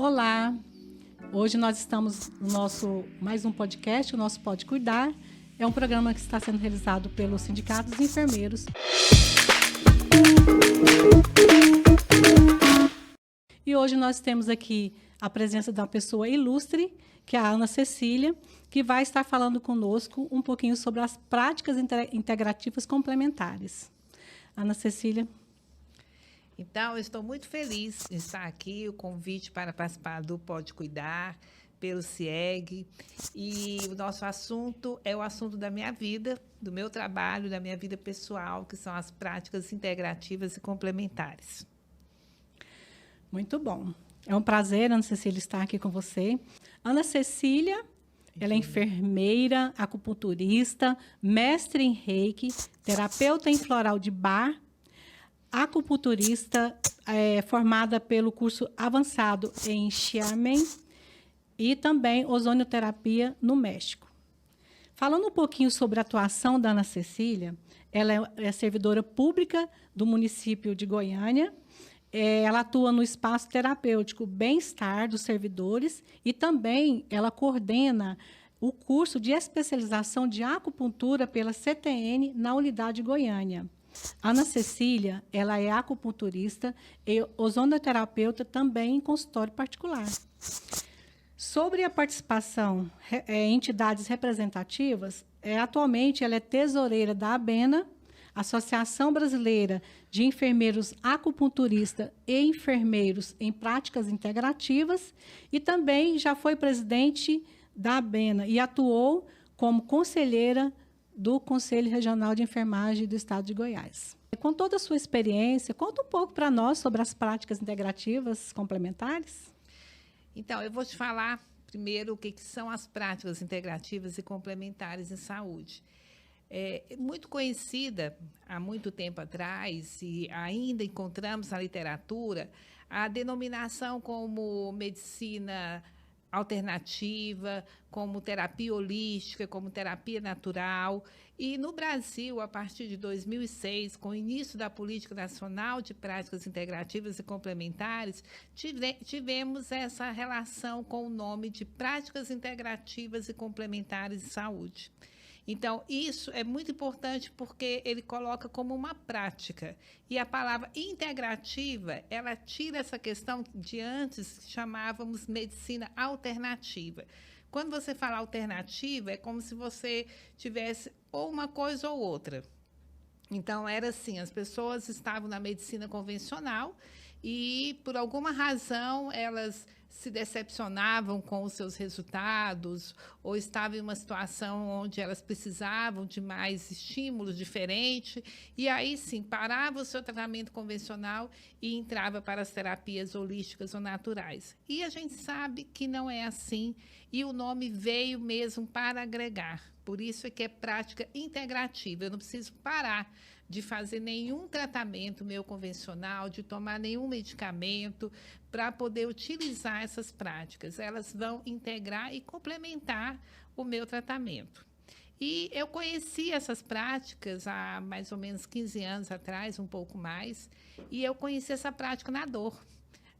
Olá, hoje nós estamos no nosso mais um podcast, o nosso Pode Cuidar. É um programa que está sendo realizado pelo Sindicato dos Enfermeiros. E hoje nós temos aqui a presença de uma pessoa ilustre, que é a Ana Cecília, que vai estar falando conosco um pouquinho sobre as práticas integrativas complementares. Ana Cecília. Então, eu estou muito feliz em estar aqui, o convite para participar do Pode Cuidar, pelo CIEG. E o nosso assunto é o assunto da minha vida, do meu trabalho, da minha vida pessoal, que são as práticas integrativas e complementares. Muito bom. É um prazer, Ana Cecília, estar aqui com você. Ana Cecília, ela é enfermeira, acupunturista, mestre em Reiki, terapeuta em floral de Bar, acupunturista formada pelo curso avançado em Xiamen e também ozonioterapia no México. Falando um pouquinho sobre a atuação da Ana Cecília, ela é servidora pública do município de Goiânia. Ela atua no espaço terapêutico Bem-Estar dos Servidores e também ela coordena o curso de especialização de acupuntura pela CTN na unidade Goiânia. Ana Cecília, ela é acupunturista e ozonoterapeuta também em consultório particular. Sobre a participação em entidades representativas, atualmente ela é tesoureira da ABENA, Associação Brasileira de Enfermeiros Acupunturistas e Enfermeiros em Práticas Integrativas, e também já foi presidente da ABENA e atuou como conselheira do Conselho Regional de Enfermagem do Estado de Goiás. Com toda a sua experiência, conta um pouco para nós sobre as práticas integrativas complementares. Então, eu vou te falar primeiro o que são as práticas integrativas e complementares em saúde. É muito conhecida há muito tempo atrás, e ainda encontramos na literatura, a denominação como medicina alternativa, como terapia holística, como terapia natural. E no Brasil, a partir de 2006, com o início da Política Nacional de Práticas Integrativas e Complementares, tivemos essa relação com o nome de Práticas Integrativas e Complementares de Saúde. Então, isso é muito importante porque ele coloca como uma prática. E a palavra integrativa, ela tira essa questão de antes chamávamos medicina alternativa. Quando você fala alternativa, é como se você tivesse ou uma coisa ou outra. Então, era assim, as pessoas estavam na medicina convencional e, por alguma razão, elas se decepcionavam com os seus resultados ou estavam em uma situação onde elas precisavam de mais estímulos diferentes e aí sim parava o seu tratamento convencional e entrava para as terapias holísticas ou naturais. E a gente sabe que não é assim e o nome veio mesmo para agregar. Por isso é que é prática integrativa. Eu não preciso parar de fazer nenhum tratamento meu convencional, de tomar nenhum medicamento para poder utilizar essas práticas. Elas vão integrar e complementar o meu tratamento. E eu conheci essas práticas há mais ou menos 15 anos atrás, um pouco mais, e eu conheci essa prática na dor.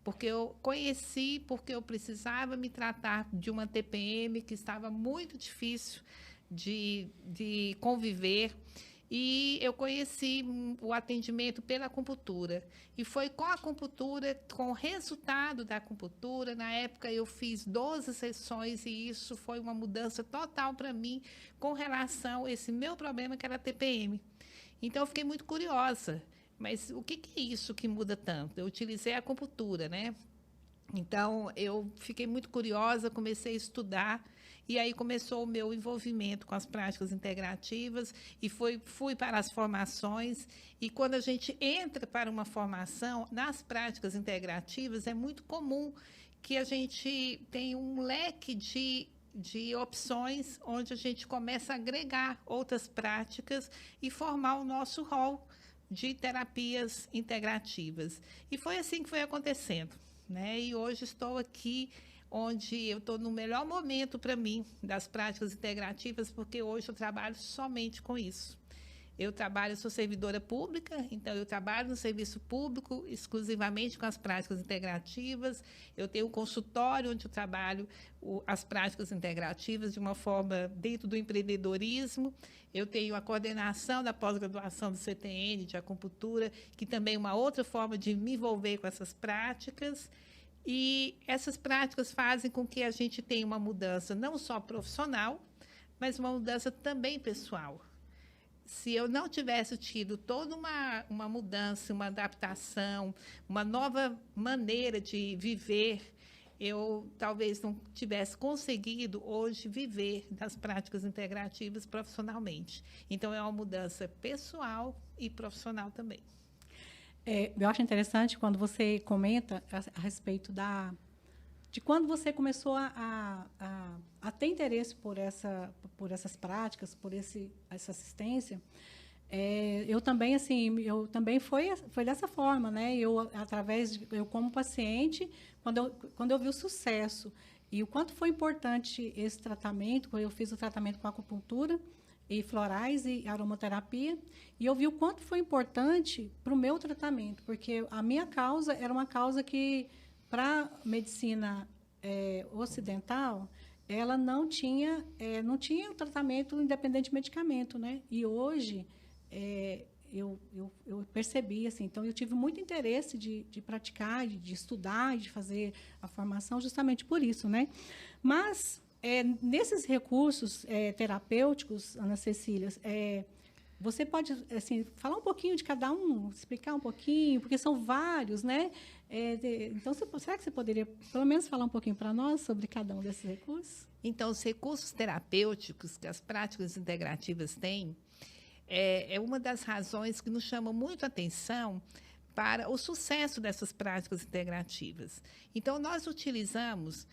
Porque eu conheci, porque eu precisava me tratar de uma TPM que estava muito difícil de conviver. E eu conheci o atendimento pela acupuntura. E foi com a acupuntura, com o resultado da acupuntura. Na época, eu fiz 12 sessões e isso foi uma mudança total para mim com relação a esse meu problema, que era a TPM. Então, eu fiquei muito curiosa. Mas o que é isso que muda tanto? Eu utilizei a acupuntura, né? Então, eu fiquei muito curiosa, comecei a estudar, e aí começou o meu envolvimento com as práticas integrativas, e fui para as formações, e quando a gente entra para uma formação, nas práticas integrativas, é muito comum que a gente tenha um leque de opções, onde a gente começa a agregar outras práticas e formar o nosso rol de terapias integrativas. E foi assim que foi acontecendo, né? E hoje estou aqui onde eu estou no melhor momento para mim das práticas integrativas, porque hoje eu trabalho somente com isso. Eu sou servidora pública, então eu trabalho no serviço público exclusivamente com as práticas integrativas. Eu tenho um consultório onde eu trabalho as práticas integrativas de uma forma dentro do empreendedorismo. Eu tenho a coordenação da pós-graduação do CTN, de acupuntura, que também é uma outra forma de me envolver com essas práticas. E essas práticas fazem com que a gente tenha uma mudança não só profissional, mas uma mudança também pessoal. Se eu não tivesse tido toda uma mudança, uma adaptação, uma nova maneira de viver, eu talvez não tivesse conseguido hoje viver das práticas integrativas profissionalmente. Então, é uma mudança pessoal e profissional também. Eu acho interessante quando você comenta a respeito de quando você começou a ter interesse por essas práticas, por essa assistência. Eu também foi dessa forma, né? Eu como paciente, quando eu vi o sucesso e o quanto foi importante esse tratamento, quando eu fiz o tratamento com acupuntura e florais e aromaterapia, e eu vi o quanto foi importante para o meu tratamento, porque a minha causa era uma causa que, para a medicina ocidental, ela não tinha um tratamento independente de medicamento, né? E hoje eu percebi, assim, então eu tive muito interesse de praticar, de estudar, de fazer a formação justamente por isso, né? Mas nesses recursos terapêuticos, Ana Cecília, você pode assim, falar um pouquinho de cada um, explicar um pouquinho, porque são vários, né? Então, será que você poderia, pelo menos, falar um pouquinho para nós sobre cada um desses recursos? Então, os recursos terapêuticos que as práticas integrativas têm é uma das razões que nos chama muito a atenção para o sucesso dessas práticas integrativas. Então, nós utilizamos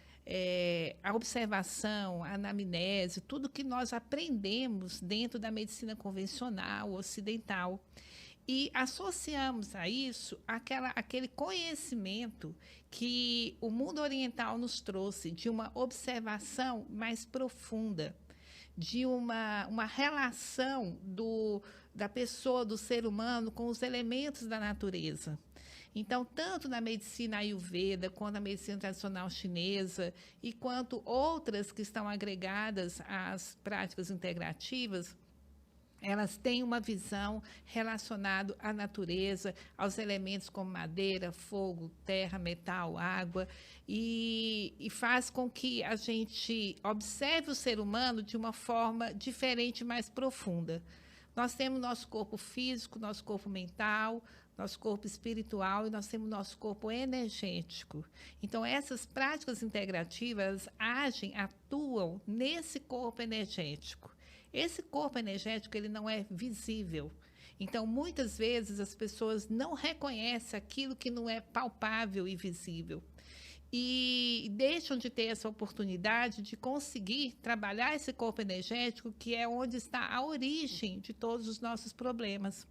a observação, a anamnese, tudo que nós aprendemos dentro da medicina convencional, ocidental, e associamos a isso aquele conhecimento que o mundo oriental nos trouxe, de uma observação mais profunda, de uma relação da pessoa, do ser humano, com os elementos da natureza. Então, tanto na medicina ayurveda, quanto na medicina tradicional chinesa, e quanto outras que estão agregadas às práticas integrativas, elas têm uma visão relacionada à natureza, aos elementos como madeira, fogo, terra, metal, água, e faz com que a gente observe o ser humano de uma forma diferente, mais profunda. Nós temos nosso corpo físico, nosso corpo mental, nosso corpo espiritual e nós temos nosso corpo energético. Então, essas práticas integrativas atuam nesse corpo energético. Esse corpo energético, ele não é visível. Então, muitas vezes, as pessoas não reconhecem aquilo que não é palpável e visível. E deixam de ter essa oportunidade de conseguir trabalhar esse corpo energético, que é onde está a origem de todos os nossos problemas.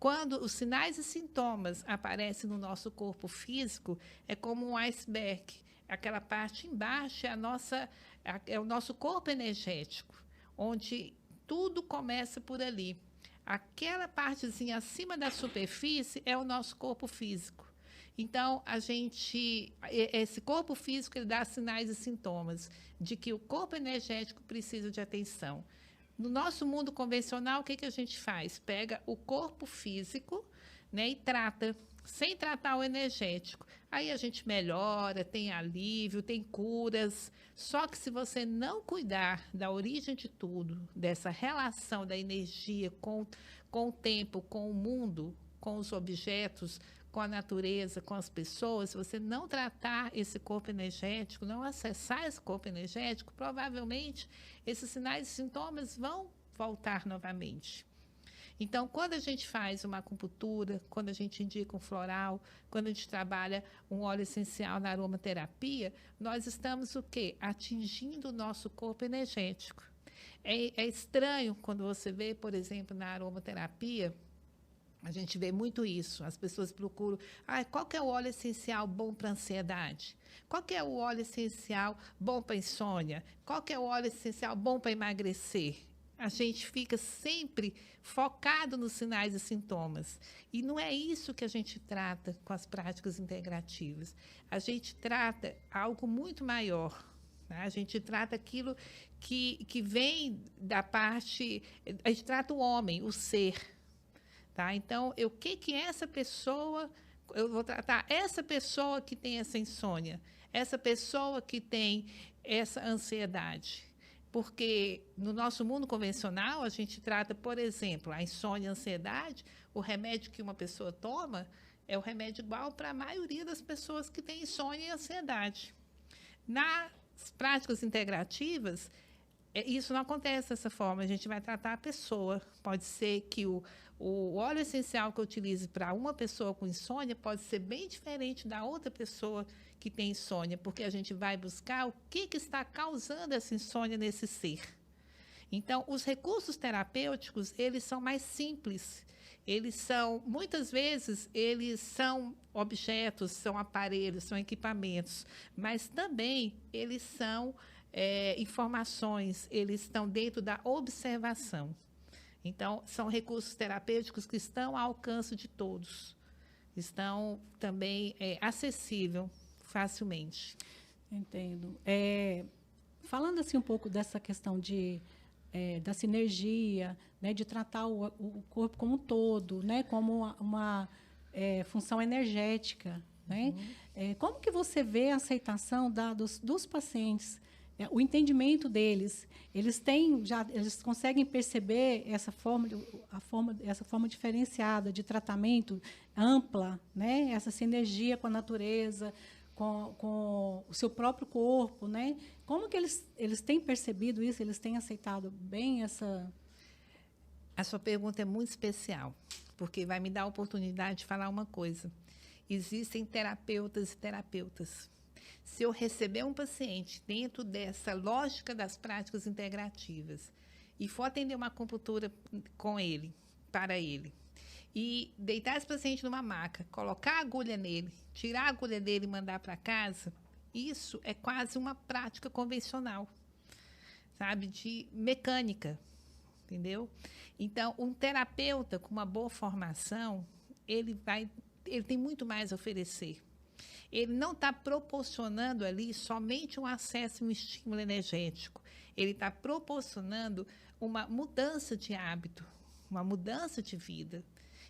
Quando os sinais e sintomas aparecem no nosso corpo físico, é como um iceberg. Aquela parte embaixo é o nosso corpo energético, onde tudo começa por ali. Aquela partezinha acima da superfície é o nosso corpo físico. Então, esse corpo físico, ele dá sinais e sintomas de que o corpo energético precisa de atenção. No nosso mundo convencional, o que a gente faz? Pega o corpo físico, né, e trata, sem tratar o energético. Aí a gente melhora, tem alívio, tem curas. Só que se você não cuidar da origem de tudo, dessa relação da energia com o tempo, com o mundo, com os objetos, com a natureza, com as pessoas, se você não tratar esse corpo energético, não acessar esse corpo energético, provavelmente esses sinais e sintomas vão voltar novamente. Então, quando a gente faz uma acupuntura, quando a gente indica um floral, quando a gente trabalha um óleo essencial na aromaterapia, nós estamos o quê? Atingindo o nosso corpo energético. É estranho quando você vê, por exemplo, na aromaterapia, a gente vê muito isso. As pessoas procuram, qual que é o óleo essencial bom para ansiedade? Qual que é o óleo essencial bom para insônia? Qual que é o óleo essencial bom para emagrecer? A gente fica sempre focado nos sinais e sintomas. E não é isso que a gente trata com as práticas integrativas. A gente trata algo muito maior. Tá? A gente trata aquilo que vem da parte... A gente trata o homem, o ser. Tá? Então, o que é essa pessoa... Eu vou tratar essa pessoa que tem essa insônia, essa pessoa que tem essa ansiedade. Porque no nosso mundo convencional, a gente trata, por exemplo, a insônia e a ansiedade, o remédio que uma pessoa toma é o remédio igual para a maioria das pessoas que têm insônia e ansiedade. Nas práticas integrativas, isso não acontece dessa forma, a gente vai tratar a pessoa. Pode ser que o óleo essencial que eu utilize para uma pessoa com insônia pode ser bem diferente da outra pessoa que tem insônia, porque a gente vai buscar o que está causando essa insônia nesse ser. Então, os recursos terapêuticos, eles são mais simples. Eles são, muitas vezes, eles são objetos, são aparelhos, são equipamentos, mas também eles são informações, eles estão dentro da observação. Então, são recursos terapêuticos que estão ao alcance de todos. Estão também acessíveis facilmente. Entendo. Falando assim um pouco dessa questão da sinergia, né, de tratar o corpo como um todo, né, como uma função energética, né? Como que você vê a aceitação dos pacientes, o entendimento deles? Eles conseguem perceber essa forma diferenciada de tratamento ampla, né? Essa sinergia com a natureza, com o seu próprio corpo, né? Como que eles têm percebido isso? Eles têm aceitado bem essa... A sua pergunta é muito especial, porque vai me dar a oportunidade de falar uma coisa. Existem terapeutas e terapeutas. Se eu receber um paciente dentro dessa lógica das práticas integrativas e for atender uma acupuntura com ele, para ele, e deitar esse paciente numa maca, colocar a agulha nele, tirar a agulha dele e mandar para casa, isso é quase uma prática convencional, sabe, de mecânica, entendeu? Então, um terapeuta com uma boa formação, ele tem muito mais a oferecer. Ele não está proporcionando ali somente um acesso e um estímulo energético. Ele está proporcionando uma mudança de hábito, uma mudança de vida.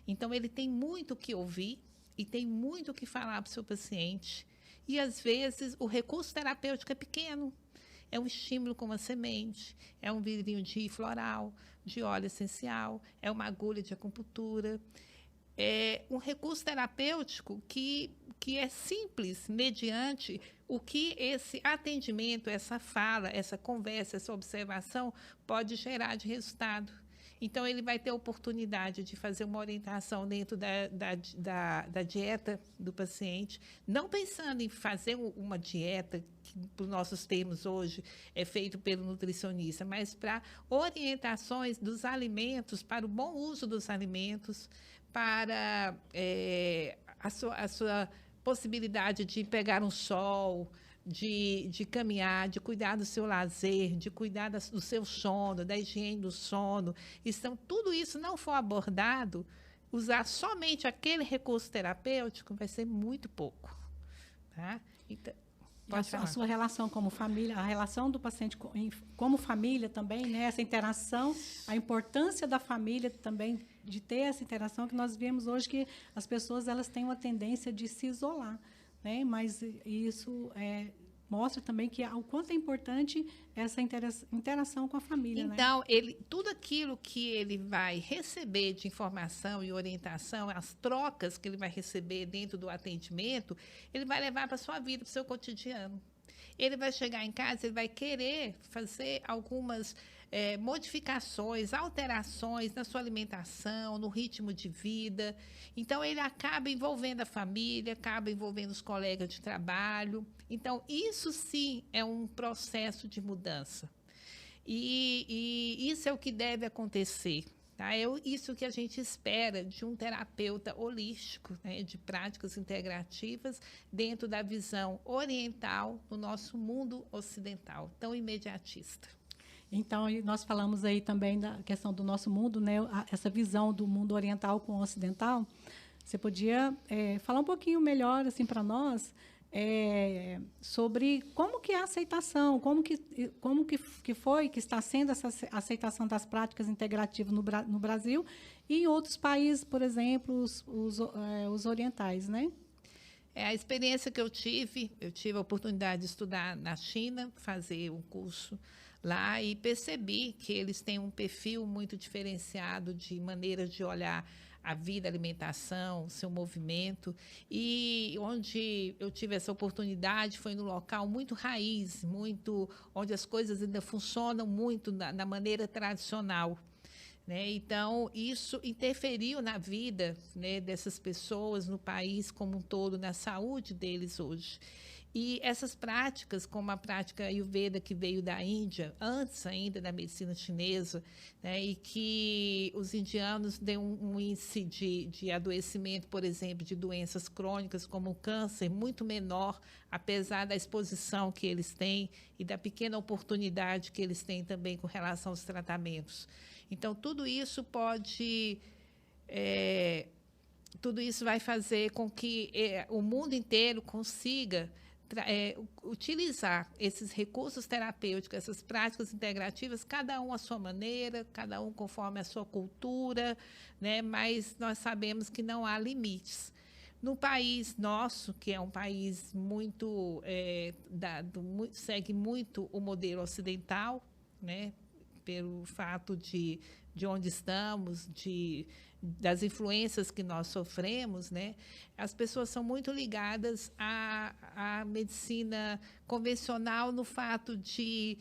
Então, ele tem muito o que ouvir e tem muito o que falar para o seu paciente. E, às vezes, o recurso terapêutico é pequeno. É um estímulo com uma semente, é um vidrinho de floral, de óleo essencial, é uma agulha de acupuntura. É um recurso terapêutico que é simples, mediante o que esse atendimento, essa fala, essa conversa, essa observação pode gerar de resultado. Então, ele vai ter a oportunidade de fazer uma orientação dentro da dieta do paciente, não pensando em fazer uma dieta, que, por nossos termos hoje, é feito pelo nutricionista, mas para orientações dos alimentos, para o bom uso dos alimentos, para a sua possibilidade de pegar um sol, de caminhar, de cuidar do seu lazer, de cuidar do seu sono, da higiene do sono. Então, tudo isso não for abordado, usar somente aquele recurso terapêutico vai ser muito pouco. Tá? Então, a sua relação como família, a relação do paciente como família também, né? Essa interação, a importância da família também, de ter essa interação, que nós vemos hoje que as pessoas elas têm uma tendência de se isolar. Né? Mas isso mostra também que o quanto é importante essa interação com a família. Então, né? Tudo aquilo que ele vai receber de informação e orientação, as trocas que ele vai receber dentro do atendimento, ele vai levar para a sua vida, para o seu cotidiano. Ele vai chegar em casa, ele vai querer fazer algumas modificações, alterações na sua alimentação, no ritmo de vida. Então, ele acaba envolvendo a família, acaba envolvendo os colegas de trabalho. Então, isso sim é um processo de mudança. E isso é o que deve acontecer. Tá? Isso que a gente espera de um terapeuta holístico, né, de práticas integrativas, dentro da visão oriental do nosso mundo ocidental, tão imediatista. Então, nós falamos aí também da questão do nosso mundo, né? Essa visão do mundo oriental com o ocidental. Você podia falar um pouquinho melhor assim para nós sobre como que é a aceitação, como que foi, que está sendo essa aceitação das práticas integrativas no Brasil e em outros países, por exemplo, os orientais, né? A experiência que eu tive a oportunidade de estudar na China, fazer um curso lá e percebi que eles têm um perfil muito diferenciado de maneira de olhar a vida, a alimentação, o seu movimento. E onde eu tive essa oportunidade foi num local muito raiz, onde as coisas ainda funcionam muito na maneira tradicional. Né? Então, isso interferiu na vida, né, dessas pessoas, no país como um todo, na saúde deles hoje. E essas práticas, como a prática Ayurveda, que veio da Índia, antes ainda da medicina chinesa, né, e que os indianos têm um índice de adoecimento, por exemplo, de doenças crônicas, como o câncer, muito menor, apesar da exposição que eles têm e da pequena oportunidade que eles têm também com relação aos tratamentos. Então, tudo isso vai fazer com que o mundo inteiro consiga utilizar esses recursos terapêuticos, essas práticas integrativas, cada um à sua maneira, cada um conforme a sua cultura, né? Mas nós sabemos que não há limites. No país nosso, que é um país segue muito o modelo ocidental, né? Pelo fato de onde estamos, das influências que nós sofremos, né? As pessoas são muito ligadas à medicina convencional no fato de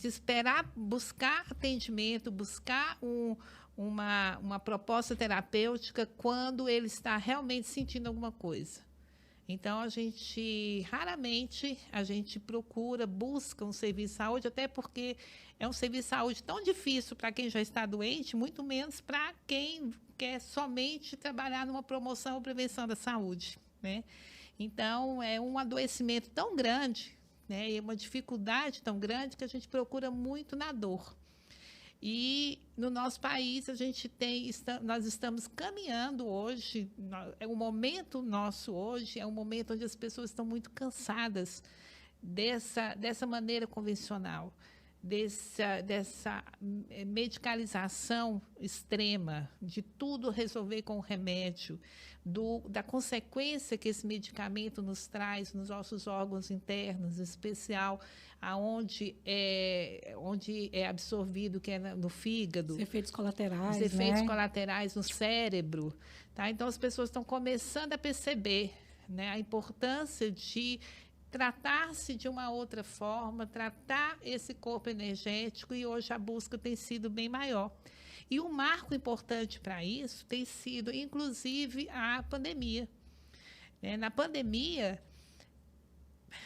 esperar, buscar atendimento, buscar uma proposta terapêutica quando ele está realmente sentindo alguma coisa. Então, raramente, a gente busca um serviço de saúde, até porque é um serviço de saúde tão difícil para quem já está doente, muito menos para quem quer somente trabalhar numa promoção ou prevenção da saúde, né? Então, é um adoecimento tão grande, né, e uma dificuldade tão grande que a gente procura muito na dor. E no nosso país nós estamos caminhando hoje, o momento nosso hoje é um momento onde as pessoas estão muito cansadas dessa maneira convencional, dessa medicalização extrema, de tudo resolver com o remédio, da consequência que esse medicamento nos traz nos nossos órgãos internos, em especial onde é absorvido, que é no fígado. Os efeitos colaterais, os efeitos colaterais no cérebro. Tá? Então, as pessoas estão começando a perceber, né, a importância de tratar-se de uma outra forma, tratar esse corpo energético, e hoje a busca tem sido bem maior. E um marco importante para isso tem sido, inclusive, a pandemia. Na pandemia,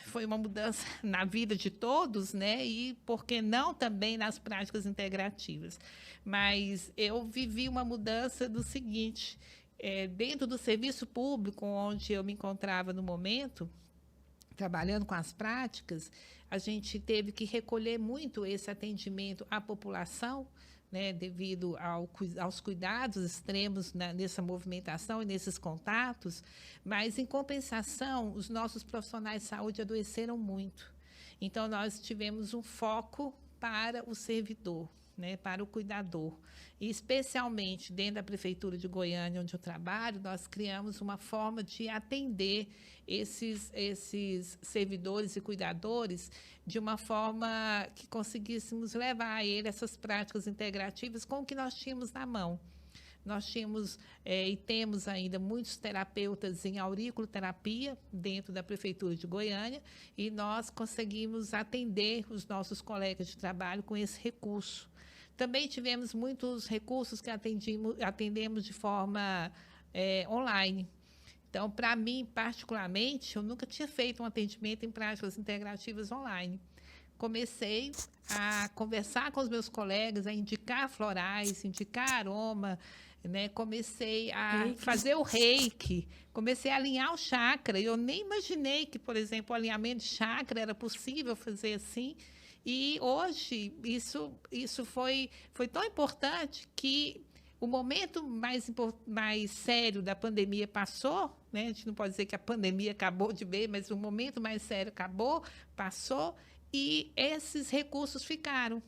foi uma mudança na vida de todos, né? E, por que não, também nas práticas integrativas. Mas eu vivi uma mudança do seguinte, dentro do serviço público, onde eu me encontrava no momento, trabalhando com as práticas, a gente teve que recolher muito esse atendimento à população, né, devido aos cuidados extremos nessa movimentação e nesses contatos, mas, em compensação, os nossos profissionais de saúde adoeceram muito. Então, nós tivemos um foco para o servidor, né, para o cuidador. E, especialmente, dentro da Prefeitura de Goiânia, onde eu trabalho, nós criamos uma forma de atender esses servidores e cuidadores de uma forma que conseguíssemos levar a ele essas práticas integrativas com o que nós tínhamos na mão. Nós tínhamos e temos ainda muitos terapeutas em auriculoterapia dentro da Prefeitura de Goiânia, e nós conseguimos atender os nossos colegas de trabalho com esse recurso. Também tivemos muitos recursos que atendemos de forma online. Então, para mim, particularmente, eu nunca tinha feito um atendimento em práticas integrativas online. Comecei a conversar com os meus colegas, a indicar florais, indicar aroma, né? Comecei a fazer o reiki, comecei a alinhar o chakra. Eu nem imaginei que, por exemplo, o alinhamento de chakra era possível fazer assim. E hoje isso foi tão importante que o momento mais sério da pandemia passou, né? A gente não pode dizer que a pandemia acabou de vez, mas o momento mais sério acabou, passou, e esses recursos ficaram.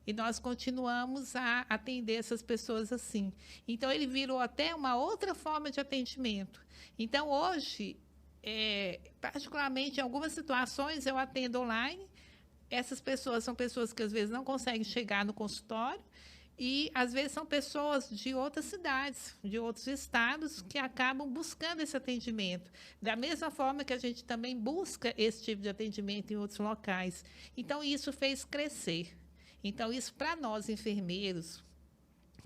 E nós continuamos a atender essas pessoas assim. Então, ele virou até uma outra forma de atendimento. Então, hoje, particularmente em algumas situações, eu atendo online. Essas pessoas são pessoas que, às vezes, não conseguem chegar no consultório. E, às vezes, são pessoas de outras cidades, de outros estados, que acabam buscando esse atendimento. Da mesma forma que a gente também busca esse tipo de atendimento em outros locais. Então, isso fez crescer. Então, isso, para nós, enfermeiros,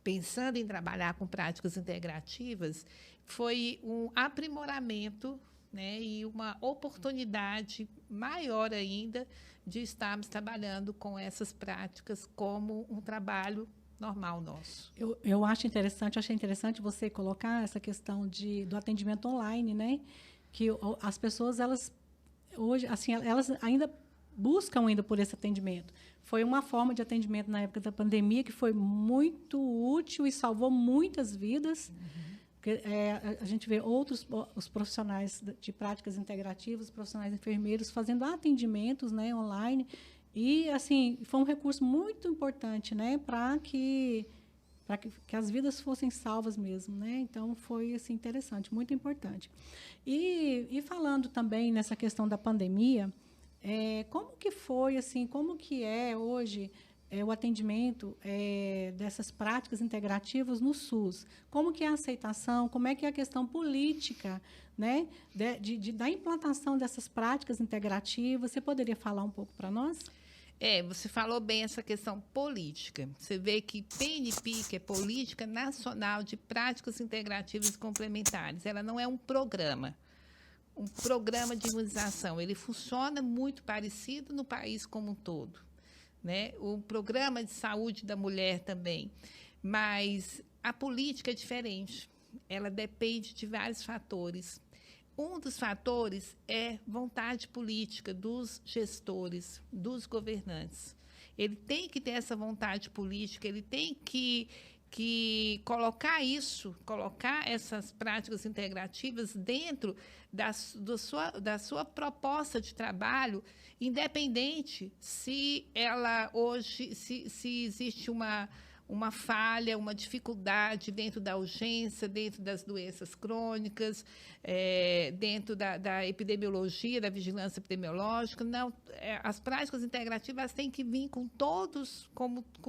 pensando em trabalhar com práticas integrativas, foi um aprimoramento, né, e uma oportunidade maior ainda de estarmos trabalhando com essas práticas como um trabalho normal nosso. Eu achei interessante você colocar essa questão do atendimento online, né? Que as pessoas, elas hoje, assim, elas ainda buscam ainda por esse atendimento. Foi uma forma de atendimento na época da pandemia que foi muito útil e salvou muitas vidas. Porque, a gente vê os profissionais de práticas integrativas, os profissionais enfermeiros fazendo atendimentos, né, online. E, assim, foi um recurso muito importante, né, para que as vidas fossem salvas mesmo, né? Então, foi, assim, interessante, muito importante. E falando também nessa questão da pandemia, como que foi, assim, como que é hoje o atendimento dessas práticas integrativas no SUS? Como que é a aceitação? Como é que é a questão política, né, da implantação dessas práticas integrativas? Você poderia falar um pouco para nós? Você falou bem essa questão política. Você vê que PNP, que é Política Nacional de Práticas Integrativas e Complementares, ela não é um programa de imunização. Ele funciona muito parecido no país como um todo, né? O programa de saúde da mulher também. Mas a política é diferente. Ela depende de vários fatores. Um dos fatores é vontade política dos gestores, dos governantes. Ele tem que ter essa vontade política, ele tem que colocar essas práticas integrativas dentro da sua proposta de trabalho, independente se existe uma falha, uma dificuldade dentro da urgência, dentro das doenças crônicas, dentro da epidemiologia, da vigilância epidemiológica. Não, as práticas integrativas têm que vir com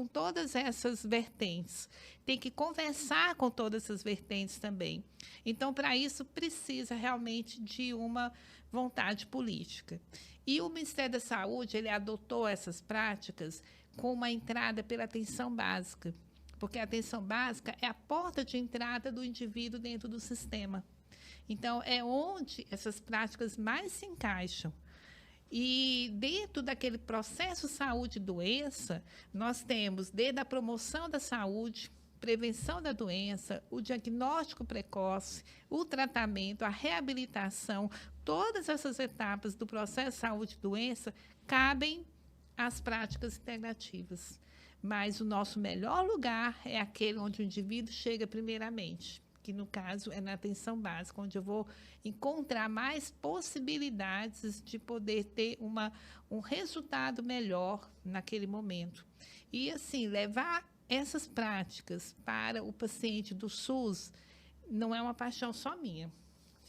todas essas vertentes. Tem que conversar com todas essas vertentes também. Então, para isso, precisa realmente de uma vontade política. E o Ministério da Saúde, ele adotou essas práticas com uma entrada pela atenção básica, porque a atenção básica é a porta de entrada do indivíduo dentro do sistema. Então, é onde essas práticas mais se encaixam. E dentro daquele processo saúde e doença, nós temos desde a promoção da saúde, prevenção da doença, o diagnóstico precoce, o tratamento, a reabilitação, todas essas etapas do processo saúde e doença cabem as práticas integrativas. Mas o nosso melhor lugar é aquele onde o indivíduo chega primeiramente, que no caso é na atenção básica, onde eu vou encontrar mais possibilidades de poder ter um resultado melhor naquele momento. E, assim, levar essas práticas para o paciente do SUS não é uma paixão só minha.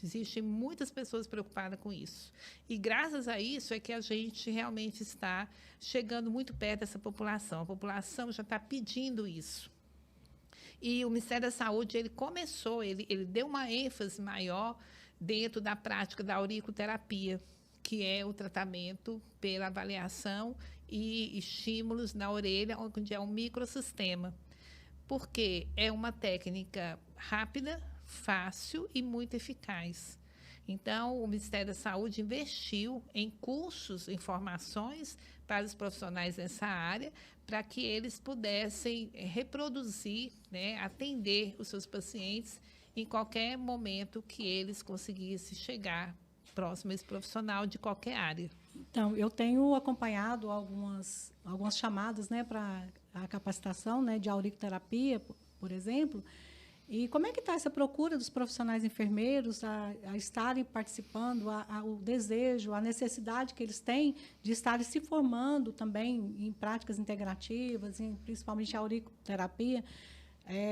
Existem muitas pessoas preocupadas com isso. E, graças a isso, é que a gente realmente está chegando muito perto dessa população. A população já está pedindo isso. E o Ministério da Saúde, ele deu uma ênfase maior dentro da prática da auriculoterapia, que é o tratamento pela avaliação e estímulos na orelha, onde é um microsistema. Porque é uma técnica rápida, fácil e muito eficaz. Então, o Ministério da Saúde investiu em cursos, em formações para os profissionais dessa área, para que eles pudessem reproduzir, né, atender os seus pacientes em qualquer momento que eles conseguissem chegar próximo a esse profissional de qualquer área. Então, eu tenho acompanhado algumas chamadas, né, para a capacitação, né, de auriculoterapia, por exemplo. E como é que está essa procura dos profissionais enfermeiros a estarem participando, o desejo, a necessidade que eles têm de estarem se formando também em práticas integrativas, principalmente a auriculoterapia,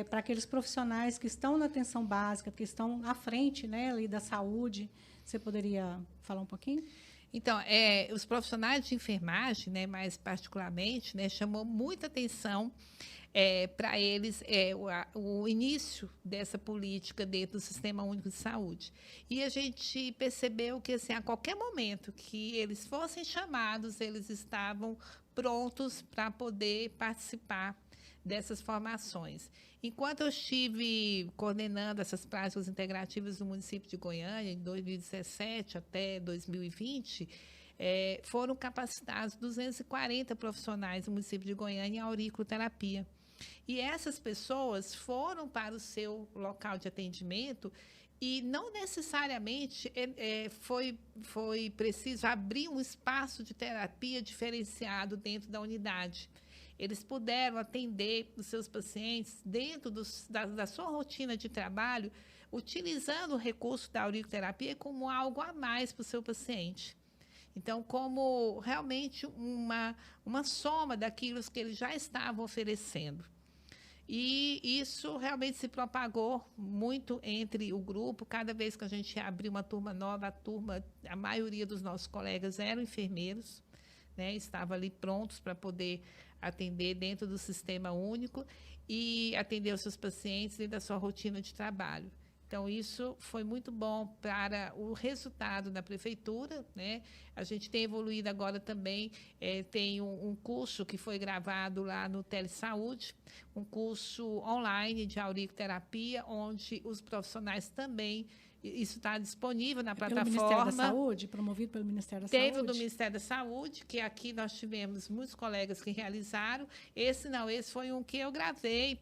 para aqueles profissionais que estão na atenção básica, que estão à frente, né, ali da saúde. Você poderia falar um pouquinho? Então, os profissionais de enfermagem, né, mais particularmente, né, chamou muita atenção para eles o início dessa política dentro do Sistema Único de Saúde. E a gente percebeu que, assim, a qualquer momento que eles fossem chamados, eles estavam prontos para poder participar dessas formações. Enquanto eu estive coordenando essas práticas integrativas no município de Goiânia, em 2017 até 2020, foram capacitados 240 profissionais no município de Goiânia em auriculoterapia. E essas pessoas foram para o seu local de atendimento e não necessariamente foi preciso abrir um espaço de terapia diferenciado dentro da unidade. Eles puderam atender os seus pacientes dentro da sua rotina de trabalho, utilizando o recurso da auriculoterapia como algo a mais para o seu paciente. Então, como realmente uma soma daquilo que eles já estavam oferecendo. E isso realmente se propagou muito entre o grupo. Cada vez que a gente abriu uma turma nova, a maioria dos nossos colegas eram enfermeiros, né, estavam ali prontos para poder atender dentro do Sistema Único e atender os seus pacientes dentro da sua rotina de trabalho. Então, isso foi muito bom para o resultado da prefeitura, né? A gente tem evoluído agora também, tem um curso que foi gravado lá no Telesaúde, um curso online de auriculoterapia, onde os profissionais também, isso está disponível na plataforma. Pelo Ministério da Saúde, promovido pelo Ministério da Saúde? Teve o do Ministério da Saúde, que aqui nós tivemos muitos colegas que realizaram. Esse foi um que eu gravei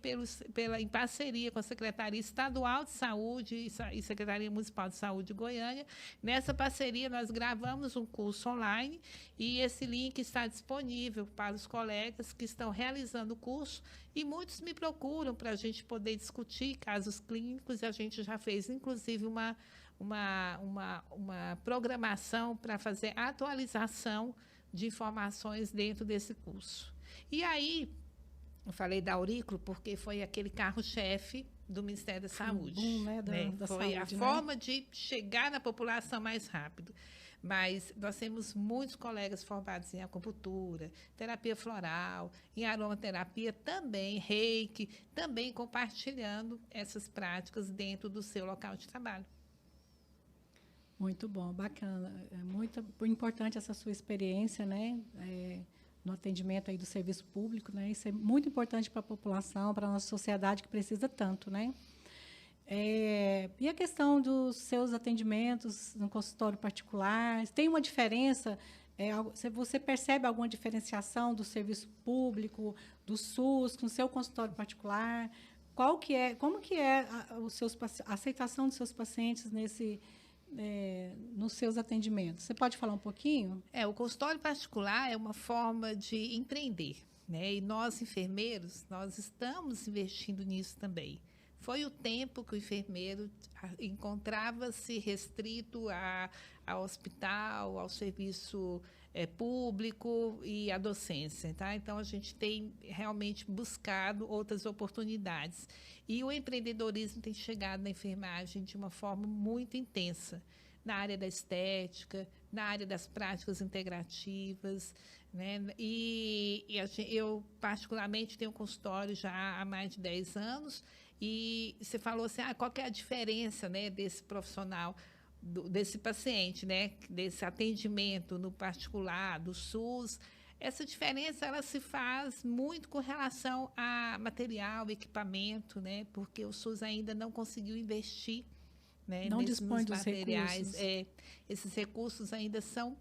em parceria com a Secretaria Estadual de Saúde e Secretaria Municipal de Saúde de Goiânia. Nessa parceria, nós gravamos um curso online e esse link está disponível para os colegas que estão realizando o curso e muitos me procuram para a gente poder discutir casos clínicos e a gente já fez, inclusive, uma programação para fazer atualização de informações dentro desse curso. E aí, eu falei da aurículo porque foi aquele carro-chefe do Ministério da Saúde. Da foi saúde, a forma de chegar na população mais rápido. Mas nós temos muitos colegas formados em acupuntura, terapia floral, em aromaterapia também, reiki, também compartilhando essas práticas dentro do seu local de trabalho. Muito bom, bacana. É muito importante essa sua experiência, né, no atendimento aí do serviço público, né? Isso é muito importante para a população, para a nossa sociedade que precisa tanto, né? E a questão dos seus atendimentos no consultório particular, tem uma diferença? Você percebe alguma diferenciação do serviço público, do SUS, com o seu consultório particular? Como que é a aceitação dos seus pacientes nos seus atendimentos? Você pode falar um pouquinho? O consultório particular é uma forma de empreender, né? E nós, enfermeiros, nós estamos investindo nisso também. Foi o tempo que o enfermeiro encontrava-se restrito ao hospital, ao serviço público e à docência, tá? Então, a gente tem realmente buscado outras oportunidades. E o empreendedorismo tem chegado na enfermagem de uma forma muito intensa, na área da estética, na área das práticas integrativas, né? Eu, particularmente, tenho um consultório já há mais de 10 anos, e você falou assim, qual que é a diferença, né, desse profissional, desse paciente, né, desse atendimento no particular, do SUS? Essa diferença ela se faz muito com relação a material, equipamento, né, porque o SUS ainda não conseguiu investir, né, não dispõe nos dos materiais. recursos. Esses recursos ainda são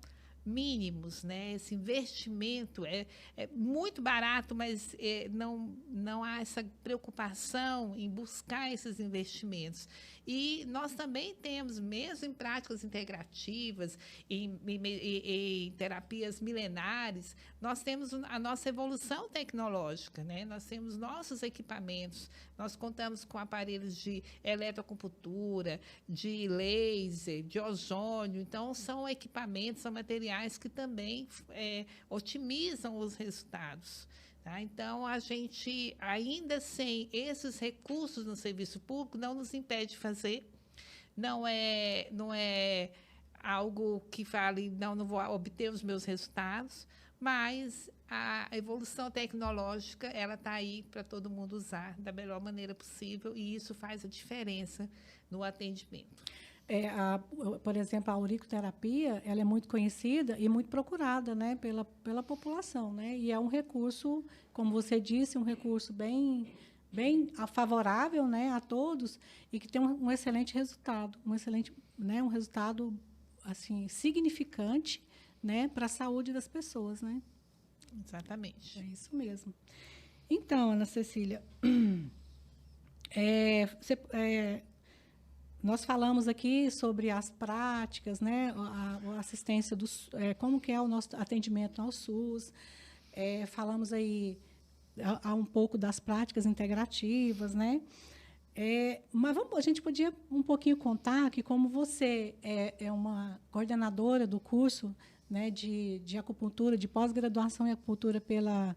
mínimos, né? Esse investimento é muito barato, mas não há essa preocupação em buscar esses investimentos. E nós também temos, mesmo em práticas integrativas, em terapias milenares, nós temos a nossa evolução tecnológica, né? Nós temos nossos equipamentos, nós contamos com aparelhos de eletroacupuntura, de laser, de ozônio. Então, são equipamentos, são materiais que também otimizam os resultados. Tá? Então, a gente, ainda sem esses recursos no serviço público, não nos impede de fazer. Não é algo que fale, não vou obter os meus resultados, mas a evolução tecnológica, ela está aí para todo mundo usar da melhor maneira possível, e isso faz a diferença no atendimento. Por exemplo, a auriculoterapia, ela é muito conhecida e muito procurada, né, pela população, né? E é um recurso, como você disse, um recurso bem favorável, né, a todos, e que tem um excelente resultado, um resultado assim significante, né, para a saúde das pessoas, né? Exatamente. É isso mesmo. Então, Ana Cecília, nós falamos aqui sobre as práticas, né, a assistência como que é o nosso atendimento ao SUS. Falamos aí há um pouco das práticas integrativas, né? Mas a gente podia um pouquinho contar que, como você é uma coordenadora do curso, né, de acupuntura, de pós-graduação em acupuntura pela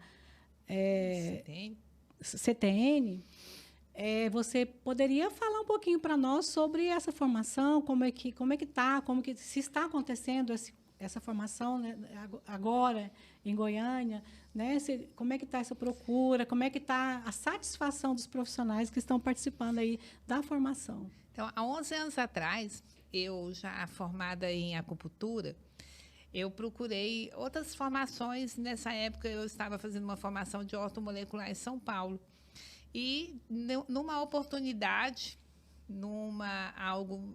CTN, você poderia falar um pouquinho para nós sobre essa formação, como é que se está acontecendo essa formação, né, agora em Goiânia, né? Como é que está essa procura, como é que está a satisfação dos profissionais que estão participando aí da formação? Então, há 11 anos atrás, eu já formada em acupuntura, eu procurei outras formações. Nessa época, eu estava fazendo uma formação de ortomolecular em São Paulo. E, numa oportunidade,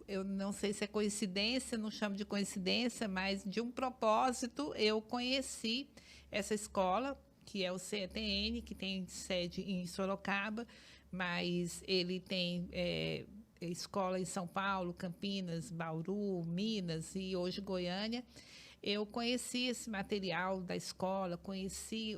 eu não sei se é coincidência, não chamo de coincidência, mas de um propósito, eu conheci essa escola, que é o CETN, que tem sede em Sorocaba, mas ele tem escola em São Paulo, Campinas, Bauru, Minas e hoje Goiânia. Eu conheci esse material da escola, conheci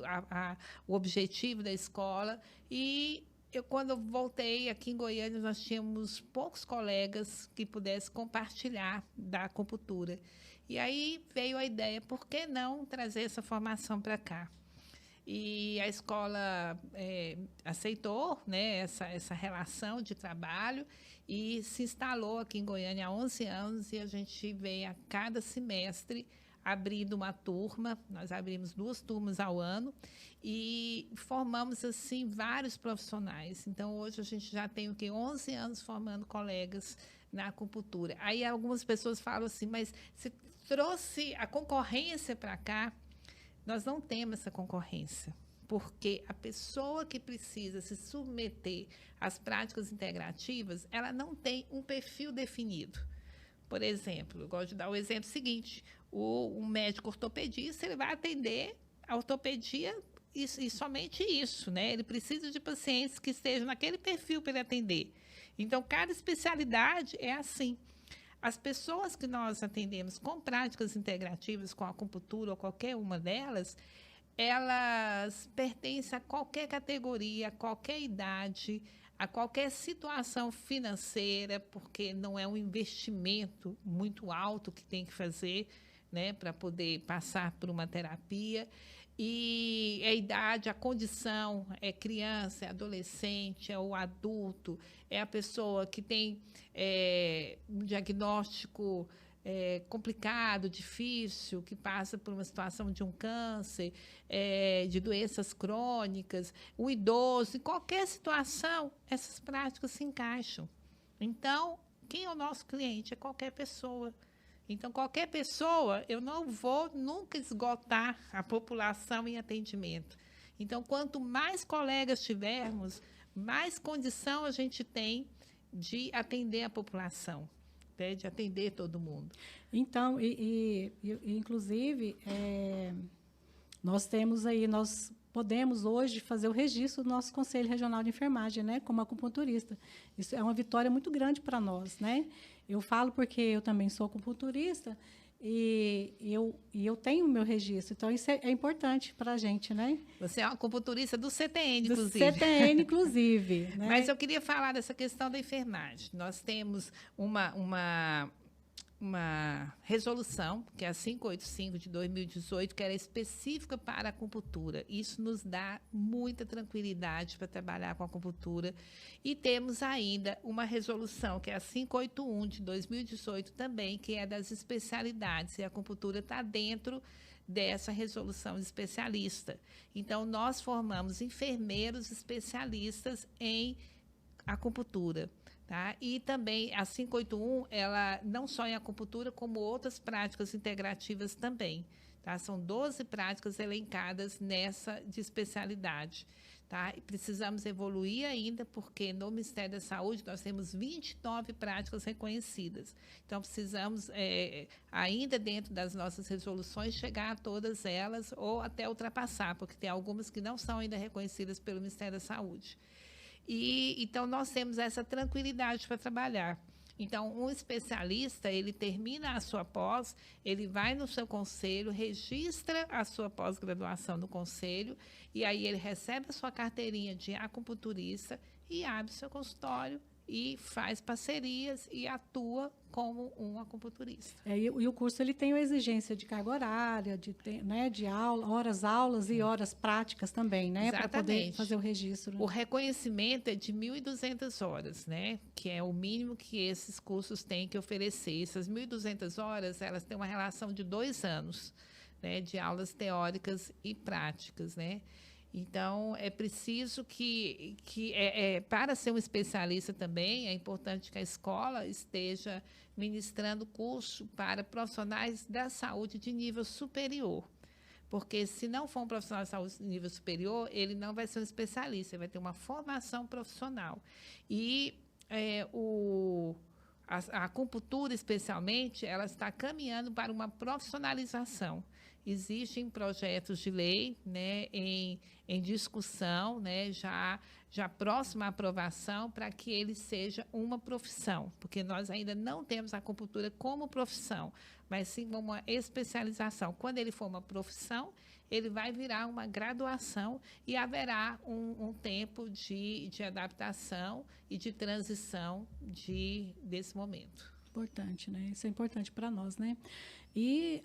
o objetivo da escola, e quando eu voltei aqui em Goiânia, nós tínhamos poucos colegas que pudessem compartilhar da acupuntura. E aí veio a ideia, por que não trazer essa formação para cá? E a escola aceitou, né, essa relação de trabalho e se instalou aqui em Goiânia há 11 anos, e a gente vem a cada semestre abrindo uma turma. Nós abrimos 2 turmas ao ano e formamos, assim, vários profissionais. Então, hoje a gente já tem 11 anos formando colegas na acupuntura. Aí algumas pessoas falam assim, mas você trouxe a concorrência para cá? Nós não temos essa concorrência, porque a pessoa que precisa se submeter às práticas integrativas, ela não tem um perfil definido. Por exemplo, eu gosto de dar o exemplo seguinte: um médico ortopedista, ele vai atender a ortopedia e somente isso, né? Ele precisa de pacientes que estejam naquele perfil para ele atender. Então, cada especialidade é assim. As pessoas que nós atendemos com práticas integrativas, com a acupuntura ou qualquer uma delas, elas pertencem a qualquer categoria, a qualquer idade, a qualquer situação financeira, porque não é um investimento muito alto que tem que fazer, né, para poder passar por uma terapia. E a idade, a condição, é criança, é adolescente, é o adulto, é a pessoa que tem um diagnóstico complicado, difícil, que passa por uma situação de um câncer, de doenças crônicas, o idoso. Em qualquer situação, essas práticas se encaixam. Então, quem é o nosso cliente? É qualquer pessoa. Então, qualquer pessoa, eu não vou nunca esgotar a população em atendimento. Então, quanto mais colegas tivermos, mais condição a gente tem de atender a população. até de atender todo mundo. Então, inclusive, nós podemos hoje fazer o registro do nosso Conselho Regional de Enfermagem, né, como acupunturista. Isso é uma vitória muito grande para nós, né? Eu falo porque eu também sou acupunturista e eu tenho o meu registro. Então, isso é importante para a gente, né? Você é uma acupunturista do CTN, do inclusive. CTN, inclusive. Né? Mas eu queria falar dessa questão da enfermagem. Nós temos uma resolução, que é a 585 de 2018, que era específica para a acupuntura. Isso nos dá muita tranquilidade para trabalhar com a acupuntura. E temos ainda uma resolução, que é a 581 de 2018 também, que é das especialidades. E a acupuntura está dentro dessa resolução de especialista. Então, nós formamos enfermeiros especialistas em acupuntura. Tá? E também a 581, ela não só em acupuntura, como outras práticas integrativas também. Tá? São 12 práticas elencadas nessa de especialidade. Tá? E precisamos evoluir ainda, porque no Ministério da Saúde nós temos 29 práticas reconhecidas. Então, precisamos, ainda dentro das nossas resoluções, chegar a todas elas ou até ultrapassar, porque tem algumas que não são ainda reconhecidas pelo Ministério da Saúde. Então, nós temos essa tranquilidade para trabalhar. Então, um especialista, ele termina a sua pós, ele vai no seu conselho, registra a sua pós-graduação no conselho, e aí ele recebe a sua carteirinha de acupunturista e abre seu consultório e faz parcerias e atua como um acupunturista. E o curso ele tem a exigência de carga horária, de aula, aulas e horas práticas também, né? Para poder fazer o registro. O reconhecimento é de 1.200 horas, né? Que é o mínimo que esses cursos têm que oferecer. Essas 1.200 horas, elas têm uma relação de 2 anos, né? De aulas teóricas e práticas, né? Então, é preciso para ser um especialista também, é importante que a escola esteja ministrando curso para profissionais da saúde de nível superior. Porque, se não for um profissional de saúde de nível superior, ele não vai ser um especialista, ele vai ter uma formação profissional. E a acupuntura, especialmente, ela está caminhando para uma profissionalização. Existem projetos de lei, né, em discussão, né, já próxima à aprovação, para que ele seja uma profissão, porque nós ainda não temos a acupuntura como profissão, mas sim como uma especialização. Quando ele for uma profissão, ele vai virar uma graduação e haverá um tempo de adaptação e de transição desse momento. Importante, né? Isso é importante para nós, né? E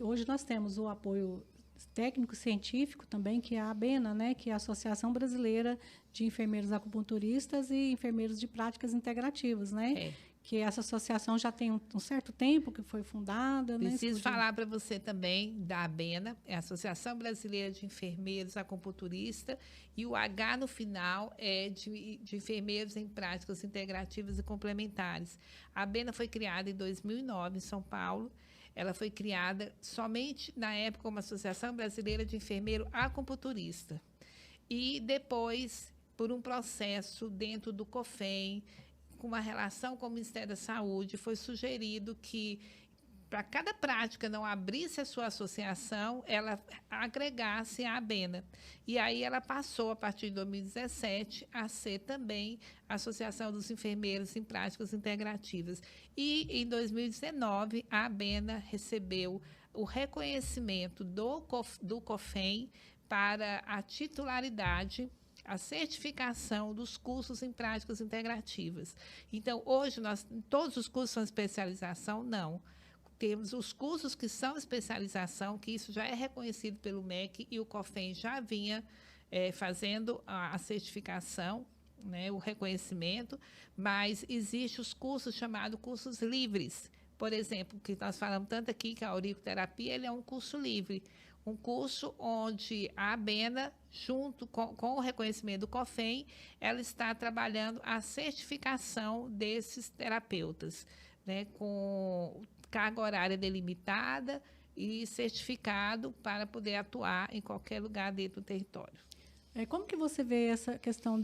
hoje nós temos o apoio técnico-científico também, que é a ABENA, né? Que é a Associação Brasileira de Enfermeiros Acupunturistas e Enfermeiros de Práticas Integrativas, né? Que essa associação já tem um certo tempo que foi fundada. Preciso falar para você também da ABENA, é a Associação Brasileira de Enfermeiros Acupunturistas, e o H no final é de enfermeiros em práticas integrativas e complementares. A ABENA foi criada em 2009, em São Paulo. Ela foi criada somente na época como Associação Brasileira de Enfermeiro Acupunturista. E depois, por um processo dentro do COFEM, com uma relação com o Ministério da Saúde, foi sugerido que, para cada prática não abrisse a sua associação, ela agregasse a ABENA. E aí ela passou, a partir de 2017, a ser também a Associação dos Enfermeiros em Práticas Integrativas. E, em 2019, a ABENA recebeu o reconhecimento do COFEM para a titularidade, a certificação dos cursos em práticas integrativas. Então, hoje, todos os cursos são especialização? Não. Temos os cursos que são especialização, que isso já é reconhecido pelo MEC, e o COFEM já vinha fazendo a certificação, né, o reconhecimento, mas existem os cursos chamados cursos livres. Por exemplo, que nós falamos tanto aqui, que a auriculoterapia, ele é um curso livre. Um curso onde a ABENA, junto com o reconhecimento do COFEM, ela está trabalhando a certificação desses terapeutas, né, com carga horária delimitada e certificado para poder atuar em qualquer lugar dentro do território. Como que você vê essa questão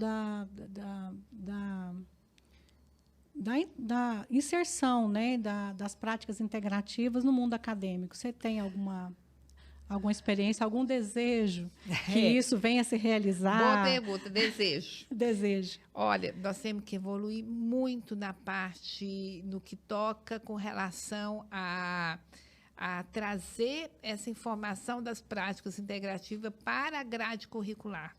da inserção, né, das práticas integrativas no mundo acadêmico. Você tem alguma experiência, algum desejo que isso venha a se realizar? Boa pergunta, desejo. Desejo. Olha, nós temos que evoluir muito na parte, no que toca com relação a trazer essa informação das práticas integrativas para a grade curricular.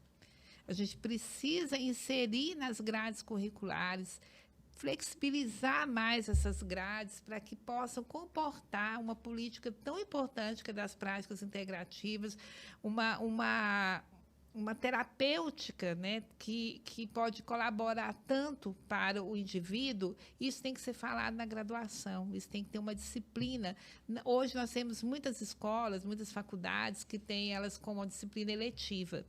A gente precisa inserir nas grades curriculares, flexibilizar mais essas grades para que possam comportar uma política tão importante que é das práticas integrativas, uma terapêutica, né, que pode colaborar tanto para o indivíduo. Isso tem que ser falado na graduação, isso tem que ter uma disciplina. Hoje nós temos muitas escolas, muitas faculdades que têm elas como uma disciplina eletiva,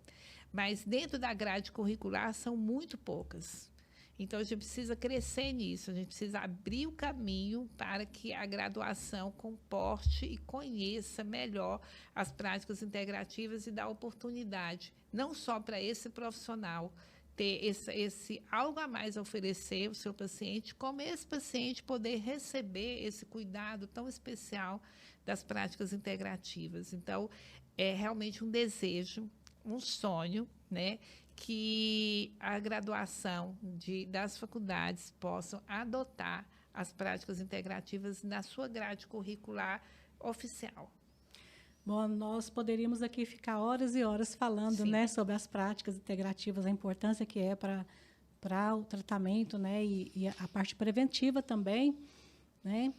mas dentro da grade curricular são muito poucas. Então, a gente precisa crescer nisso, a gente precisa abrir o caminho para que a graduação comporte e conheça melhor as práticas integrativas e dar oportunidade, não só para esse profissional ter esse algo a mais a oferecer ao seu paciente, como esse paciente poder receber esse cuidado tão especial das práticas integrativas. Então, é realmente um desejo, um sonho, né, que a graduação das faculdades possam adotar as práticas integrativas na sua grade curricular oficial. Bom, nós poderíamos aqui ficar horas e horas falando, né, sobre as práticas integrativas, a importância que é para o tratamento, né, e a parte preventiva também, né.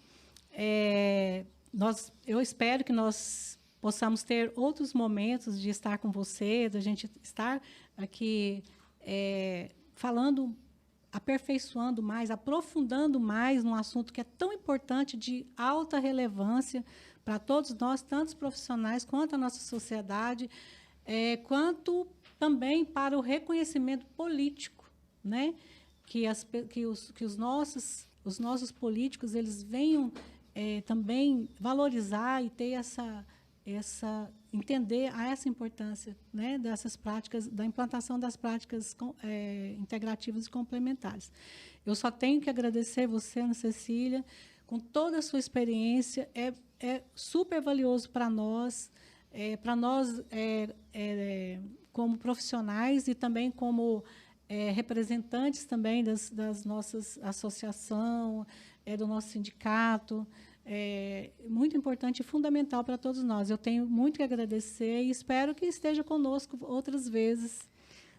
Eu espero que nós possamos ter outros momentos de estar com você, da gente estar aqui falando, aperfeiçoando mais, aprofundando mais num assunto que é tão importante, de alta relevância para todos nós, tanto os profissionais quanto a nossa sociedade, quanto também para o reconhecimento político, né? Que os nossos políticos eles venham também valorizar e ter entender essa importância, né, dessas práticas, da implantação das práticas integrativas e complementares. Eu só tenho que agradecer você, Ana Cecília, com toda a sua experiência, é super valioso para nós como profissionais e também como representantes também das nossas associações, do nosso sindicato. Muito importante e fundamental para todos nós. Eu tenho muito que agradecer e espero que esteja conosco outras vezes.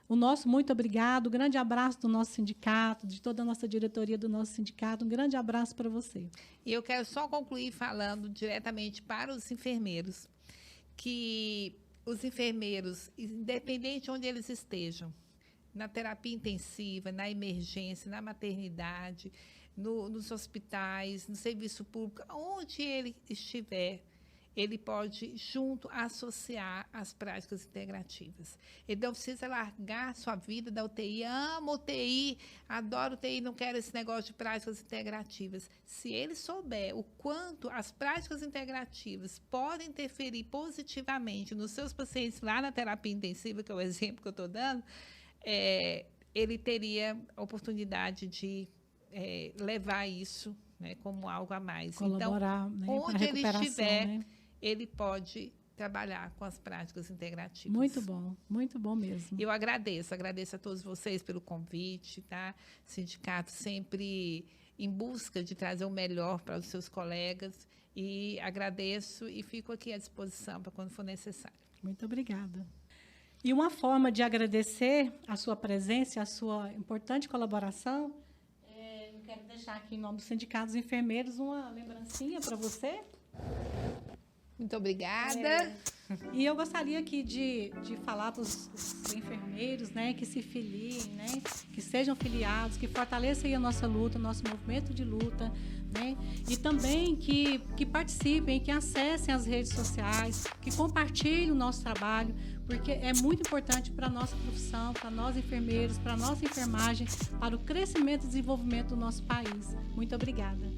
O nosso muito obrigado, um grande abraço do nosso sindicato, de toda a nossa diretoria do nosso sindicato, um grande abraço para você. E eu quero só concluir falando diretamente para os enfermeiros, que os enfermeiros, independente de onde eles estejam, na terapia intensiva, na emergência, na maternidade, nos hospitais, no serviço público, onde ele estiver, ele pode, junto, associar as práticas integrativas. Ele não precisa largar sua vida da UTI. Amo UTI, adoro UTI, não quero esse negócio de práticas integrativas. Se ele souber o quanto as práticas integrativas podem interferir positivamente nos seus pacientes lá na terapia intensiva, que é o exemplo que eu estou dando, ele teria a oportunidade de levar isso, né, como algo a mais. Colaborar, então, né, onde ele estiver, né, ele pode trabalhar com as práticas integrativas. Muito bom mesmo. Eu agradeço a todos vocês pelo convite, tá? Sindicato sempre em busca de trazer o melhor para os seus colegas, e agradeço e fico aqui à disposição para quando for necessário. Muito obrigada. E uma forma de agradecer a sua presença, a sua importante colaboração, eu quero deixar aqui em nome do Sindicato dos Enfermeiros uma lembrancinha para você. Muito obrigada. E eu gostaria aqui de falar para os enfermeiros, né, que se filiem, né, que sejam filiados, que fortaleçam aí a nossa luta, o nosso movimento de luta, né, e também que participem, que acessem as redes sociais, que compartilhem o nosso trabalho, porque é muito importante para a nossa profissão, para nós enfermeiros, para a nossa enfermagem, para o crescimento e desenvolvimento do nosso país. Muito obrigada.